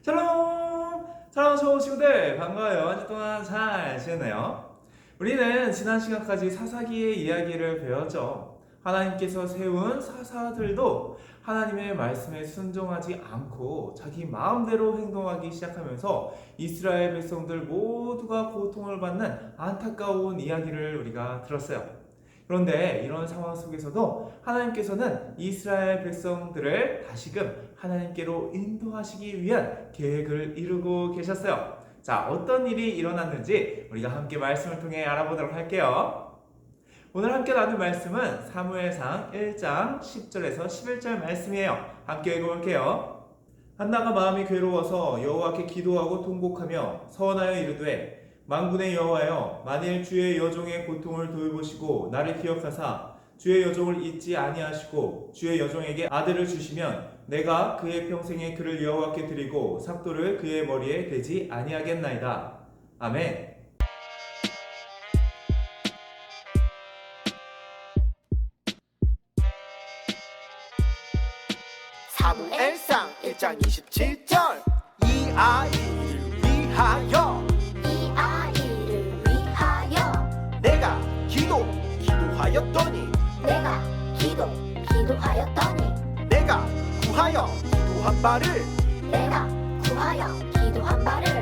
샬롬! 사랑하는 좋은 친구들 반가워요. 한 주 동안 잘 지냈나요? 우리는 지난 시간까지 사사기의 이야기를 배웠죠. 하나님께서 세운 사사들도 하나님의 말씀에 순종하지 않고 자기 마음대로 행동하기 시작하면서 이스라엘 백성들 모두가 고통을 받는 안타까운 이야기를 우리가 들었어요. 그런데 이런 상황 속에서도 하나님께서는 이스라엘 백성들을 다시금 하나님께로 인도하시기 위한 계획을 이루고 계셨어요. 자, 어떤 일이 일어났는지 우리가 함께 말씀을 통해 알아보도록 할게요. 오늘 함께 나눌 말씀은 사무엘상 1장 10절에서 11절 말씀이에요. 함께 읽어볼게요. 한나가 마음이 괴로워서 여호와께 기도하고 통곡하며 서원하여 이르되 만군의 여호와여, 만일 주의 여종의 고통을 돌보시고 나를 기억하사 주의 여종을 잊지 아니하시고 주의 여종에게 아들을 주시면 내가 그의 평생에 그를 여호와께 드리고 삭도를 그의 머리에 대지 아니하겠나이다. 아멘. 사무엘상 1장 27절 이 아이를 위하여 이 아이를 위하여 내가 기도하였더니 내가 기도하였더니 내가 구하여 기도한 바를 내가 구하여 기도한 바를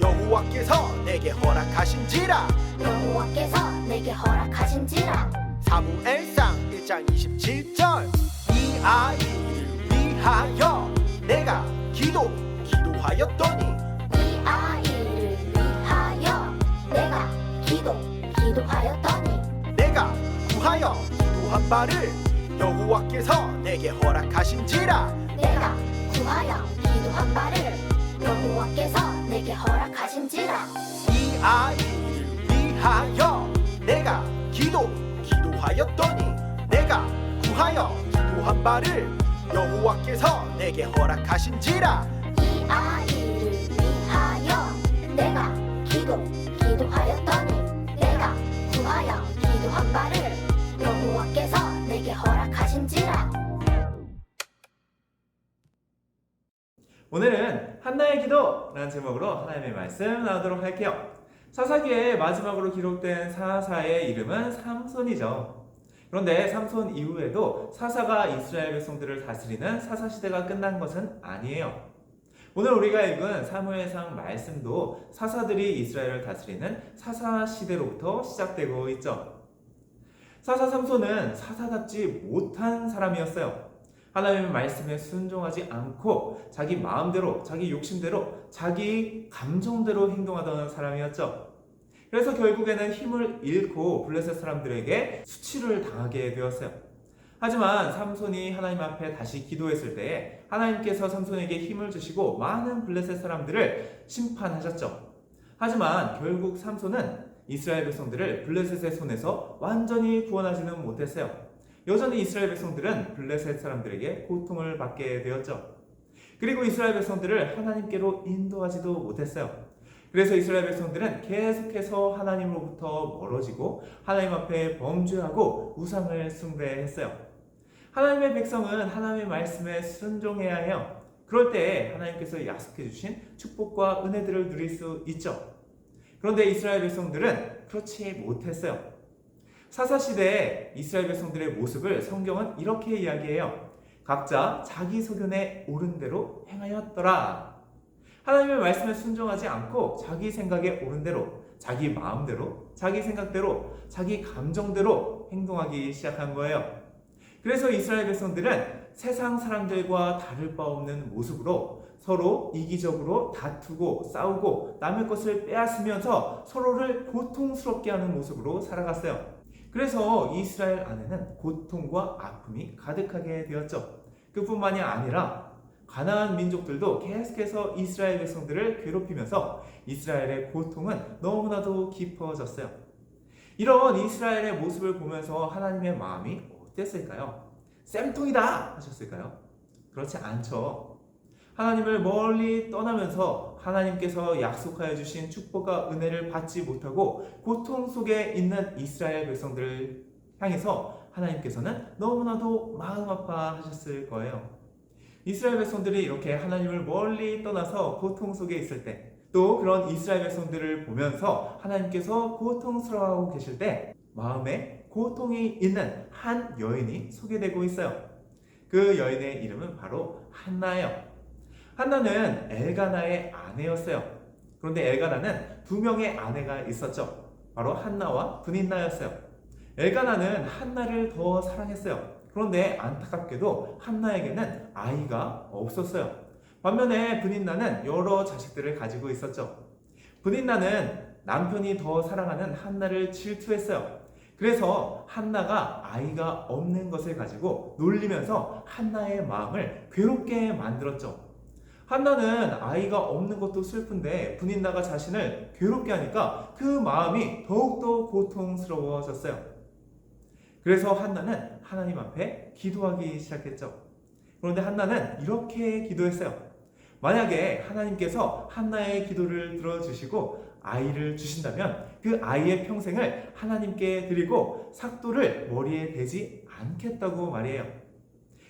여호와께서 내게 허락하신지라. 여호와께서 내게 허락하신지라. 사무엘상 1장 27절 이 아이를 위하여 내가 기도하였더니 이 아이를 위하여 내가 기도하였더니 내가 구하여 기도한 바를 여호와께서 내게 허락하신지라. 내가 구하여 기도한 바를 여호와께서 내게 허락하신지라. 이 아이를 위하여 내가 기도하였더니 내가 구하여 기도한 바를 여호와께서 내게 허락하신지라. 이 아이를 위하여 내가 기도하였더니 내가 구하여 기도한 바를 여호와께서 내게 허락하신지라. 오늘은 한나의 기도라는 제목으로 하나님의 말씀 나누도록 할게요. 사사기의 마지막으로 기록된 사사의 이름은 삼손이죠. 그런데 삼손 이후에도 사사가 이스라엘 백성들을 다스리는 사사시대가 끝난 것은 아니에요. 오늘 우리가 읽은 사무엘상 말씀도 사사들이 이스라엘을 다스리는 사사시대로부터 시작되고 있죠. 사사 삼손은 사사답지 못한 사람이었어요. 하나님의 말씀에 순종하지 않고 자기 마음대로, 자기 욕심대로, 자기 감정대로 행동하던 사람이었죠. 그래서 결국에는 힘을 잃고 블레셋 사람들에게 수치를 당하게 되었어요. 하지만 삼손이 하나님 앞에 다시 기도했을 때 하나님께서 삼손에게 힘을 주시고 많은 블레셋 사람들을 심판하셨죠. 하지만 결국 삼손은 이스라엘 백성들을 블레셋의 손에서 완전히 구원하지는 못했어요. 여전히 이스라엘 백성들은 블레셋 사람들에게 고통을 받게 되었죠. 그리고 이스라엘 백성들을 하나님께로 인도하지도 못했어요. 그래서 이스라엘 백성들은 계속해서 하나님으로부터 멀어지고 하나님 앞에 범죄하고 우상을 숭배했어요. 하나님의 백성은 하나님의 말씀에 순종해야 해요. 그럴 때 하나님께서 약속해 주신 축복과 은혜들을 누릴 수 있죠. 그런데 이스라엘 백성들은 그렇지 못했어요. 사사시대에 이스라엘 백성들의 모습을 성경은 이렇게 이야기해요. 각자 자기 소견에 옳은 대로 행하였더라. 하나님의 말씀에 순종하지 않고 자기 생각에 옳은 대로, 자기 마음대로, 자기 생각대로, 자기 감정대로 행동하기 시작한 거예요. 그래서 이스라엘 백성들은 세상 사람들과 다를 바 없는 모습으로 서로 이기적으로 다투고 싸우고 남의 것을 빼앗으면서 서로를 고통스럽게 하는 모습으로 살아갔어요. 그래서 이스라엘 안에는 고통과 아픔이 가득하게 되었죠. 그뿐만이 아니라 가나안 민족들도 계속해서 이스라엘 백성들을 괴롭히면서 이스라엘의 고통은 너무나도 깊어졌어요. 이런 이스라엘의 모습을 보면서 하나님의 마음이 어땠을까요? 쌤통이다 하셨을까요? 그렇지 않죠. 하나님을 멀리 떠나면서 하나님께서 약속하여 주신 축복과 은혜를 받지 못하고 고통 속에 있는 이스라엘 백성들을 향해서 하나님께서는 너무나도 마음 아파하셨을 거예요. 이스라엘 백성들이 이렇게 하나님을 멀리 떠나서 고통 속에 있을 때, 또 그런 이스라엘 백성들을 보면서 하나님께서 고통스러워하고 계실 때 마음에 고통이 있는 한 여인이 소개되고 있어요. 그 여인의 이름은 바로 한나예요. 한나는 엘가나의 아내였어요. 그런데 엘가나는 두 명의 아내가 있었죠. 바로 한나와 브닌나였어요. 엘가나는 한나를 더 사랑했어요. 그런데 안타깝게도 한나에게는 아이가 없었어요. 반면에 브닌나는 여러 자식들을 가지고 있었죠. 브닌나는 남편이 더 사랑하는 한나를 질투했어요. 그래서 한나가 아이가 없는 것을 가지고 놀리면서 한나의 마음을 괴롭게 만들었죠. 한나는 아이가 없는 것도 슬픈데 브닌나가 자신을 괴롭게 하니까 그 마음이 더욱더 고통스러워졌어요. 그래서 한나는 하나님 앞에 기도하기 시작했죠. 그런데 한나는 이렇게 기도했어요. 만약에 하나님께서 한나의 기도를 들어주시고 아이를 주신다면 그 아이의 평생을 하나님께 드리고 삭도를 머리에 대지 않겠다고 말이에요.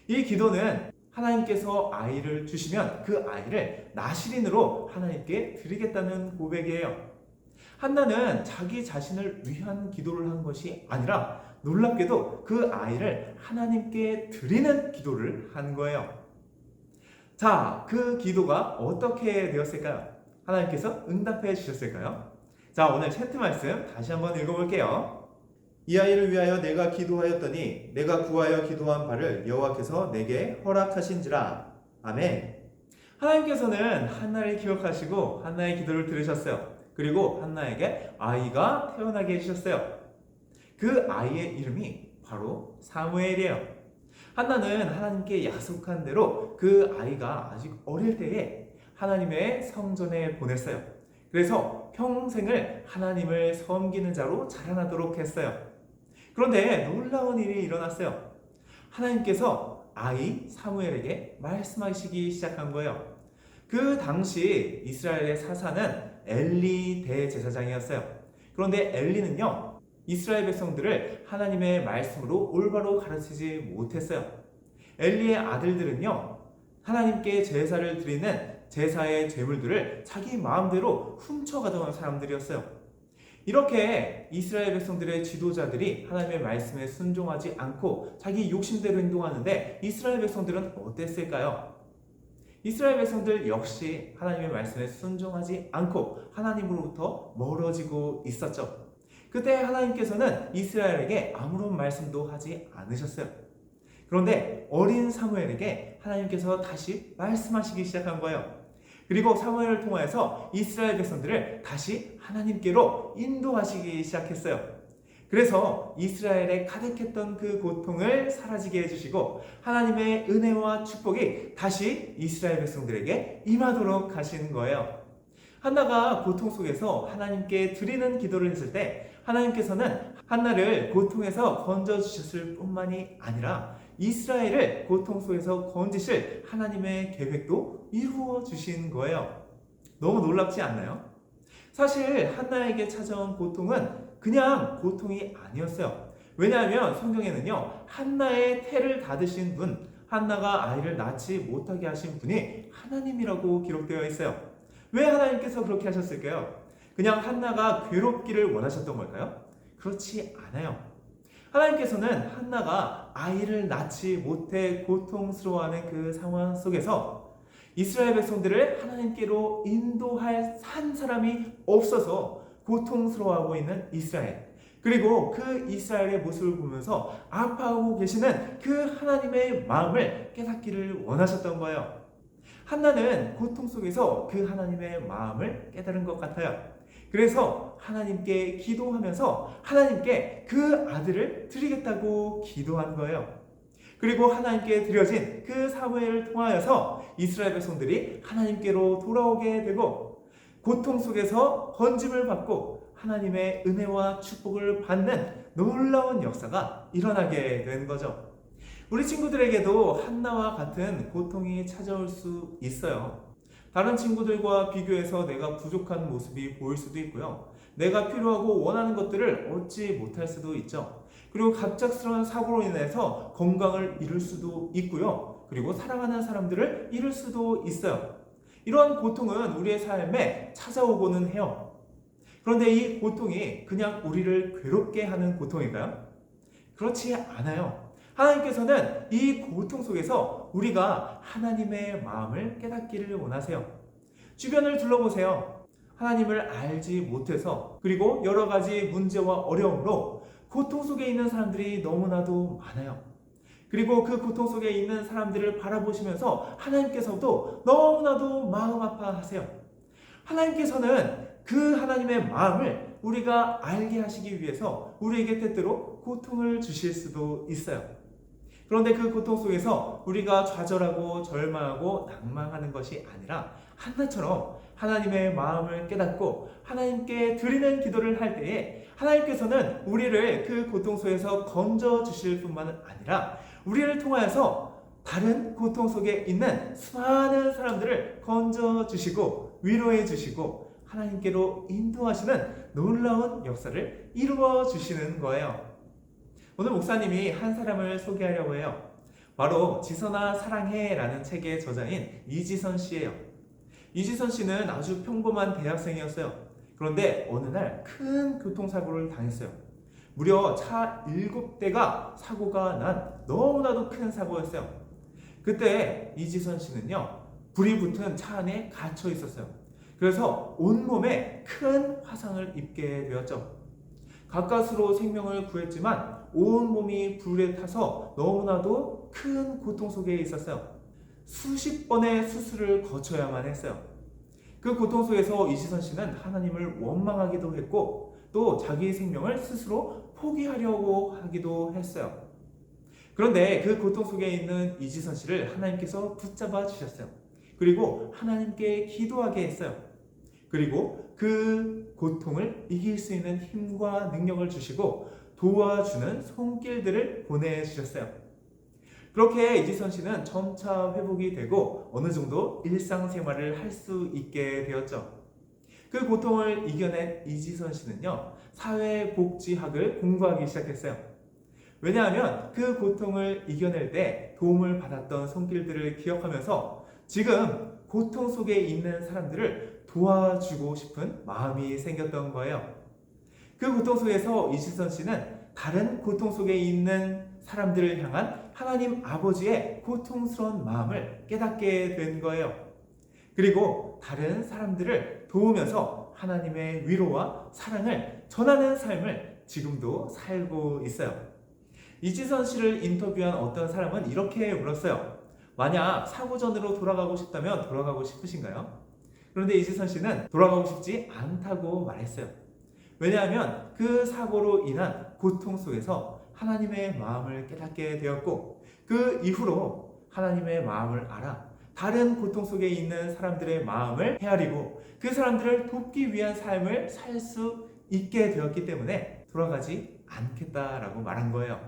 이 기도는 하나님께서 아이를 주시면 그 아이를 나실인으로 하나님께 드리겠다는 고백이에요. 한나는 자기 자신을 위한 기도를 한 것이 아니라 놀랍게도 그 아이를 하나님께 드리는 기도를 한 거예요. 자, 그 기도가 어떻게 되었을까요? 하나님께서 응답해 주셨을까요? 자, 오늘 챕트 말씀 다시 한번 읽어볼게요. 이 아이를 위하여 내가 기도하였더니 내가 구하여 기도한 바를 여호와께서 내게 허락하신지라. 아멘. 하나님께서는 한나를 기억하시고 한나의 기도를 들으셨어요. 그리고 한나에게 아이가 태어나게 해주셨어요. 그 아이의 이름이 바로 사무엘이에요. 한나는 하나님께 약속한 대로 그 아이가 아직 어릴 때에 하나님의 성전에 보냈어요. 그래서 평생을 하나님을 섬기는 자로 자라나도록 했어요. 그런데 놀라운 일이 일어났어요. 하나님께서 아이 사무엘에게 말씀하시기 시작한 거예요. 그 당시 이스라엘의 사사는 엘리 대제사장이었어요. 그런데 엘리는요, 이스라엘 백성들을 하나님의 말씀으로 올바로 가르치지 못했어요. 엘리의 아들들은요, 하나님께 제사를 드리는 제사의 제물들을 자기 마음대로 훔쳐가던 사람들이었어요. 이렇게 이스라엘 백성들의 지도자들이 하나님의 말씀에 순종하지 않고 자기 욕심대로 행동하는데 이스라엘 백성들은 어땠을까요? 이스라엘 백성들 역시 하나님의 말씀에 순종하지 않고 하나님으로부터 멀어지고 있었죠. 그때 하나님께서는 이스라엘에게 아무런 말씀도 하지 않으셨어요. 그런데 어린 사무엘에게 하나님께서 다시 말씀하시기 시작한 거예요. 그리고 사무엘을 통하여서 이스라엘 백성들을 다시 하나님께로 인도하시기 시작했어요. 그래서 이스라엘에 가득했던 그 고통을 사라지게 해주시고 하나님의 은혜와 축복이 다시 이스라엘 백성들에게 임하도록 하신 거예요. 한나가 고통 속에서 하나님께 드리는 기도를 했을 때 하나님께서는 한나를 고통에서 건져주셨을 뿐만이 아니라 이스라엘을 고통 속에서 건지실 하나님의 계획도 이루어 주신 거예요. 너무 놀랍지 않나요? 사실 한나에게 찾아온 고통은 그냥 고통이 아니었어요. 왜냐하면 성경에는요, 한나의 태를 닫으신 분, 한나가 아이를 낳지 못하게 하신 분이 하나님이라고 기록되어 있어요. 왜 하나님께서 그렇게 하셨을까요? 그냥 한나가 괴롭기를 원하셨던 걸까요? 그렇지 않아요. 하나님께서는 한나가 아이를 낳지 못해 고통스러워하는 그 상황 속에서 이스라엘 백성들을 하나님께로 인도할 한 사람이 없어서 고통스러워하고 있는 이스라엘, 그리고 그 이스라엘의 모습을 보면서 아파하고 계시는 그 하나님의 마음을 깨닫기를 원하셨던 거예요. 한나는 고통 속에서 그 하나님의 마음을 깨달은 것 같아요. 그래서 하나님께 기도하면서 하나님께 그 아들을 드리겠다고 기도한 거예요. 그리고 하나님께 드려진 그 사무엘을 통하여서 이스라엘 백성들이 하나님께로 돌아오게 되고 고통 속에서 건짐을 받고 하나님의 은혜와 축복을 받는 놀라운 역사가 일어나게 된 거죠. 우리 친구들에게도 한나와 같은 고통이 찾아올 수 있어요. 다른 친구들과 비교해서 내가 부족한 모습이 보일 수도 있고요. 내가 필요하고 원하는 것들을 얻지 못할 수도 있죠. 그리고 갑작스러운 사고로 인해서 건강을 잃을 수도 있고요. 그리고 사랑하는 사람들을 잃을 수도 있어요. 이런 고통은 우리의 삶에 찾아오고는 해요. 그런데 이 고통이 그냥 우리를 괴롭게 하는 고통인가요? 그렇지 않아요. 하나님께서는 이 고통 속에서 우리가 하나님의 마음을 깨닫기를 원하세요. 주변을 둘러보세요. 하나님을 알지 못해서 그리고 여러 가지 문제와 어려움으로 고통 속에 있는 사람들이 너무나도 많아요. 그리고 그 고통 속에 있는 사람들을 바라보시면서 하나님께서도 너무나도 마음 아파하세요. 하나님께서는 그 하나님의 마음을 우리가 알게 하시기 위해서 우리에게 때때로 고통을 주실 수도 있어요. 그런데 그 고통 속에서 우리가 좌절하고 절망하고 낭망하는 것이 아니라 한나처럼 하나님의 마음을 깨닫고 하나님께 드리는 기도를 할 때에 하나님께서는 우리를 그 고통 속에서 건져 주실 뿐만 아니라 우리를 통하여서 다른 고통 속에 있는 수많은 사람들을 건져 주시고 위로해 주시고 하나님께로 인도하시는 놀라운 역사를 이루어 주시는 거예요. 오늘 목사님이 한 사람을 소개하려고 해요. 바로 지선아 사랑해 라는 책의 저자인 이지선 씨예요. 이지선 씨는 아주 평범한 대학생이었어요. 그런데 어느 날 큰 교통사고를 당했어요. 무려 차 7대가 사고가 난 너무나도 큰 사고였어요. 그때 이지선 씨는요, 불이 붙은 차 안에 갇혀 있었어요. 그래서 온몸에 큰 화상을 입게 되었죠. 가까스로 생명을 구했지만 온몸이 불에 타서 너무나도 큰 고통 속에 있었어요. 수십 번의 수술을 거쳐야만 했어요. 그 고통 속에서 이지선 씨는 하나님을 원망하기도 했고 또 자기 생명을 스스로 포기하려고 하기도 했어요. 그런데 그 고통 속에 있는 이지선 씨를 하나님께서 붙잡아 주셨어요. 그리고 하나님께 기도하게 했어요. 그리고 그 고통을 이길 수 있는 힘과 능력을 주시고 도와주는 손길들을 보내주셨어요. 그렇게 이지선 씨는 점차 회복이 되고 어느 정도 일상생활을 할 수 있게 되었죠. 그 고통을 이겨낸 이지선 씨는요, 사회복지학을 공부하기 시작했어요. 왜냐하면 그 고통을 이겨낼 때 도움을 받았던 손길들을 기억하면서 지금 고통 속에 있는 사람들을 도와주고 싶은 마음이 생겼던 거예요. 그 고통 속에서 이지선 씨는 다른 고통 속에 있는 사람들을 향한 하나님 아버지의 고통스러운 마음을 깨닫게 된 거예요. 그리고 다른 사람들을 도우면서 하나님의 위로와 사랑을 전하는 삶을 지금도 살고 있어요. 이지선 씨를 인터뷰한 어떤 사람은 이렇게 물었어요. 만약 사고 전으로 돌아가고 싶다면 돌아가고 싶으신가요? 그런데 이지선 씨는 돌아가고 싶지 않다고 말했어요. 왜냐하면 그 사고로 인한 고통 속에서 하나님의 마음을 깨닫게 되었고 그 이후로 하나님의 마음을 알아 다른 고통 속에 있는 사람들의 마음을 헤아리고 그 사람들을 돕기 위한 삶을 살 수 있게 되었기 때문에 돌아가지 않겠다라고 말한 거예요.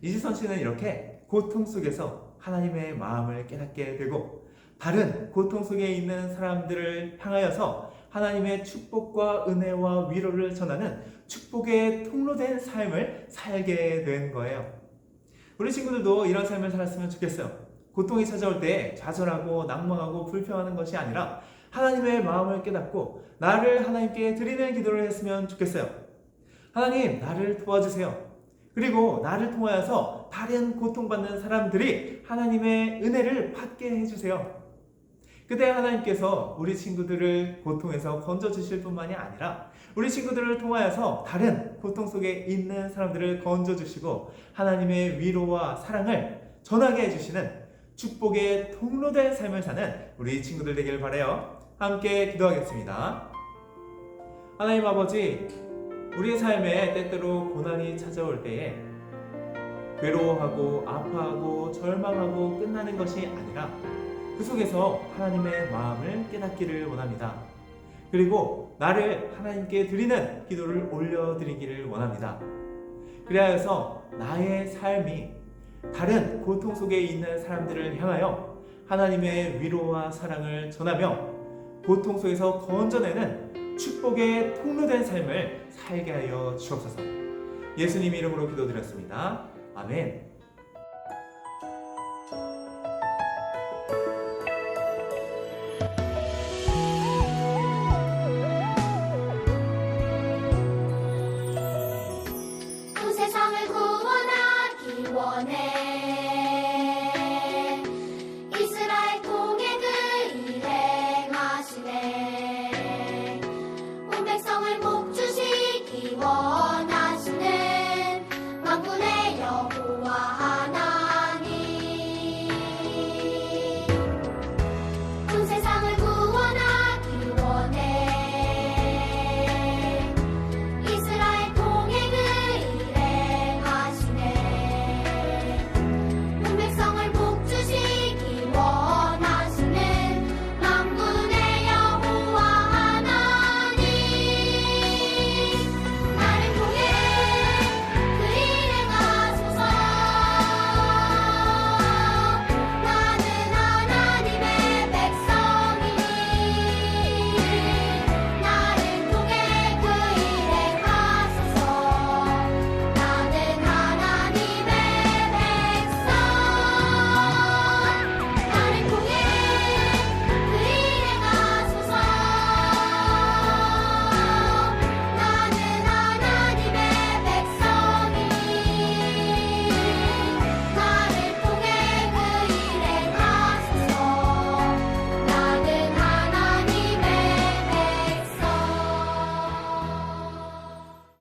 이지선 씨는 이렇게 고통 속에서 하나님의 마음을 깨닫게 되고 다른 고통 속에 있는 사람들을 향하여서 하나님의 축복과 은혜와 위로를 전하는 축복의 통로된 삶을 살게 된 거예요. 우리 친구들도 이런 삶을 살았으면 좋겠어요. 고통이 찾아올 때 좌절하고 낭망하고 불평하는 것이 아니라 하나님의 마음을 깨닫고 나를 하나님께 드리는 기도를 했으면 좋겠어요. 하나님, 나를 도와주세요. 그리고 나를 통하여서 다른 고통받는 사람들이 하나님의 은혜를 받게 해주세요. 그때 하나님께서 우리 친구들을 고통에서 건져주실 뿐만이 아니라 우리 친구들을 통하여서 다른 고통 속에 있는 사람들을 건져주시고 하나님의 위로와 사랑을 전하게 해주시는 축복의 통로된 삶을 사는 우리 친구들 되길 바라요. 함께 기도하겠습니다. 하나님 아버지, 우리의 삶에 때때로 고난이 찾아올 때에 괴로워하고 아파하고 절망하고 끝나는 것이 아니라 그 속에서 하나님의 마음을 깨닫기를 원합니다. 그리고 나를 하나님께 드리는 기도를 올려드리기를 원합니다. 그리하여서 나의 삶이 다른 고통 속에 있는 사람들을 향하여 하나님의 위로와 사랑을 전하며 고통 속에서 건져내는 축복의 통로된 삶을 살게 하여 주옵소서. 예수님 이름으로 기도드렸습니다. 아멘.